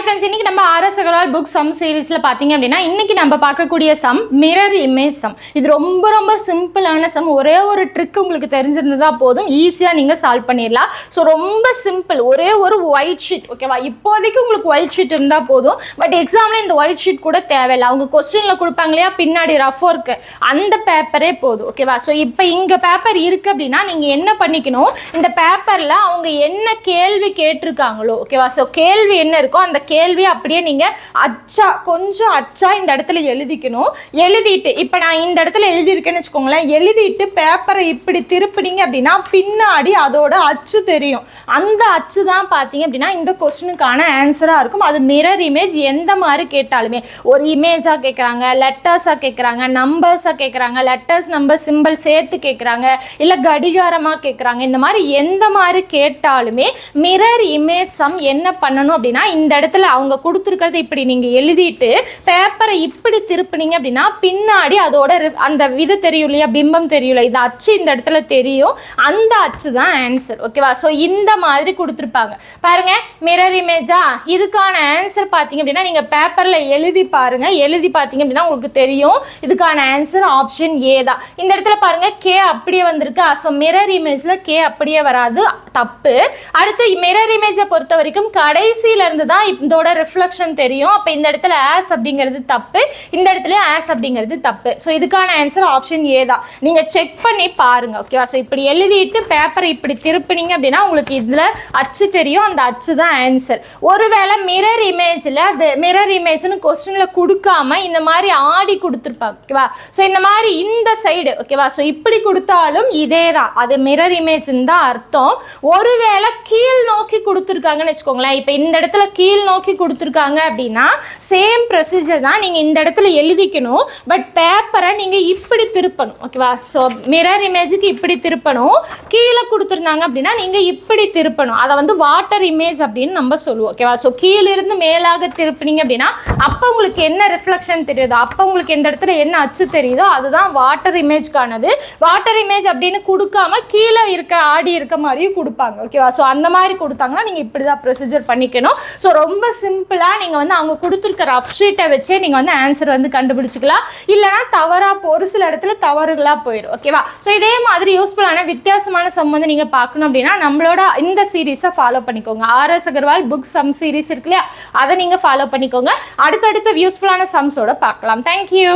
Friends, இன்னைக்கு நம்ம RS Agarwal book some சீரீஸ்ல பாத்தீங்க அப்படின்னா இன்னைக்கு நம்ம பார்க்கக்கூடிய சம் மிரர் இமேஜ் சம். இது ரொம்ப ரொம்ப சிம்பிளான சம். ஒரே ஒரு ட்ரிக் உங்களுக்கு தெரிஞ்சிருந்தா போதும், ஈஸியா நீங்க சால்வ் பண்ணிடலாம். ஸோ ரொம்ப சிம்பிள், ஒரே ஒரு ஒயிட் ஷீட். ஓகேவா, இப்போதைக்கு உங்களுக்கு ஒயிட் ஷீட் இருந்தா போதும். பட் எக்ஸாம்ல இந்த ஒயிட் ஷீட் கூட தேவையில்லை. அவங்க கொஸ்டின்ல கொடுப்பாங்க இல்லையா பின்னாடி ரஃப் ஒர்க், அந்த பேப்பரே போதும். ஓகேவா, ஸோ இப்போ இங்க பேப்பர் இருக்கு அப்படின்னா நீங்க என்ன பண்ணிக்கணும், இந்த பேப்பர்ல அவங்க என்ன கேள்வி கேட்டிருக்காங்களோ, ஓகேவா, ஸோ கேள்வி என்ன இருக்கோ அந்த கேள்வி அப்படியே நீங்க அச்சா கொஞ்சம் அச்சா இந்த இடத்துல எழுதிக்கணும். எழுதிட்டு இப்ப நான் இந்த இடத்துல எழுதியிருக்கேன்னு வச்சுக்கோங்களேன், எழுதிட்டு பேப்பரை இப்படி திருப்பினீங்க அப்படின்னா பின்னாடி அதோட அச்சு தெரியும். அந்த அச்சு தான் பார்த்தீங்க அப்படின்னா இந்த கொஸ்டினுக்கான ஆன்சரா இருக்கும். அது மிரர் இமேஜ். எந்த மாதிரி கேட்டாலுமே, ஒரு இமேஜா கேட்குறாங்க, லெட்டர்ஸா கேட்குறாங்க, நம்பர்ஸா கேட்குறாங்க, லெட்டர்ஸ் நம்பர் சிம்பிள் சேர்த்து கேட்குறாங்க, இல்லை கடிகாரமாக கேட்குறாங்க, இந்த மாதிரி எந்த மாதிரி கேட்டாலுமே மிரர் இமேஜ் சம் என்ன பண்ணணும் அப்படின்னா இந்த இடத்துல அவங்க கொடுத்துருக்கிறது இப்படி நீங்க எழுதிட்டு பேப்பரை இப்படி திருப்பினீங்க அப்படின்னா பின்னாடி அதோட அந்த இது தெரியும் இல்லையா, பிம்பம் தெரியல, இது அச்சு இந்த இடத்துல தெரியும், அந்த அச்சு தான் ஆன்சர். ஓகேவா, ஸோ இந்த மாதிரி கொடுத்துருப்பாங்க பாருங்க. மிரர் இமேஜா, இதுக்கான ஆன்சர் பார்த்தீங்க அப்படின்னா நீங்க பேப்பர்ல எழுதி பாருங்க. எழுதி பார்த்தீங்க அப்படின்னா உங்களுக்கு தெரியும் இதுக்கான ஆன்சர் ஆப்ஷன் ஏ தான். இந்த இடத்துல பாருங்க கே அப்படியே வந்திருக்கு. ஸோ மிரர் இமேஜ்ல கே அப்படியே வராது, தப்பு. அடுத்து மிரர் இமேஜை பொறுத்த வரைக்கும் கடைசியில இருந்து தான் இதோட ரிஃப்ளெக்ஷன் தெரியும். அப்ப இந்த இடத்துல ஆஸ் அப்படிங்கிறது தப்பு, இந்த இடத்துல ஆஸ் அப்படிங்கிறது தப்பு. ஸோ இதுக்கான ஆன்சர் ஆப்ஷன் ஏ தான். நீங்க செக் பண்ணி பாருங்க. ஓகேவா, ஸோ இப்படி எழுதிட்டு பேப்பரை இப்படி திருப்பினீங்க அப்படின்னா உங்களுக்கு இதுல அச்சு தெரியும், அந்த அச்சு தான் ஆன்சர். ஒருவேளை மிரர் இமேஜ்னு கொஸ்டின்ல கொடுக்காம இந்த மாதிரி ஆடி கொடுத்துருப்பாங்க. ஓகேவா, ஸோ இந்த மாதிரி இந்த சைடு, ஓகேவா, ஸோ இப்படி கொடுத்தாலும் இதே தான், அது மிரர் இமேஜ்னு தான் அர்த்தம். ஒருவேளை கீழ் நோக்கி கொடுத்துருக்காங்கன்னு வச்சுக்கோங்களேன், இப்போ இந்த இடத்துல கீழ் நோக்கி கொடுத்துருக்காங்க அப்படின்னா சேம் ப்ரொசீஜர் தான். நீங்க இந்த இடத்துல எழுதிக்கணும், பட் பேப்பரை நீங்க இப்படி திருப்பணும். ஓகேவா, ஸோ மிரர் இமேஜுக்கு இப்படி திருப்பணும். கீழே கொடுத்துருந்தாங்க அப்படின்னா நீங்க இப்படி திருப்பணும். அதை வந்து வாட்டர் இமேஜ் அப்படின்னு நம்ம சொல்லுவோம். ஓகேவா, ஸோ கீழிருந்து மேலாக திருப்பினீங்க அப்படின்னா அப்போ உங்களுக்கு என்ன ரிஃப்ளெக்ஷன் தெரியுதோ, அப்போ உங்களுக்கு எந்த இடத்துல என்ன அச்சு தெரியுதோ அதுதான் வாட்டர் இமேஜ்க்கானது. வாட்டர் இமேஜ் அப்படின்னு கொடுக்காம கீழே இருக்க ஆடி இருக்க மாதிரியும் கொடுப்பாங்க. ஓகேவா, ஸோ அந்த மாதிரி கொடுத்தாங்கன்னா நீங்க இப்படிதான் ப்ரொசீஜர் பண்ணிக்கணும். ஸோ ரொம்ப சிம்பிளாக நீங்கள் வந்து அவங்க கொடுத்துருக்க ரஃப் ஷீட்டை வச்சே நீங்கள் வந்து ஆன்சர் வந்து கண்டுபிடிச்சிக்கலாம். இல்லைனா தவறாக ஒரு சில இடத்துல தவறுகளாக போயிடும். ஓகேவா, ஸோ இதே மாதிரி யூஸ்ஃபுல்லான வித்தியாசமான சம் வந்து நீங்கள் பார்க்கணும் அப்படின்னா நம்மளோட இந்த சீரீஸை ஃபாலோ பண்ணிக்கோங்க. RS Agarwal book sum series இருக்கு இல்லையா, அதை நீங்கள் ஃபாலோ பண்ணிக்கோங்க. அடுத்தடுத்த யூஸ்ஃபுல்லான சம்ஸோட பார்க்கலாம். தேங்க்யூ.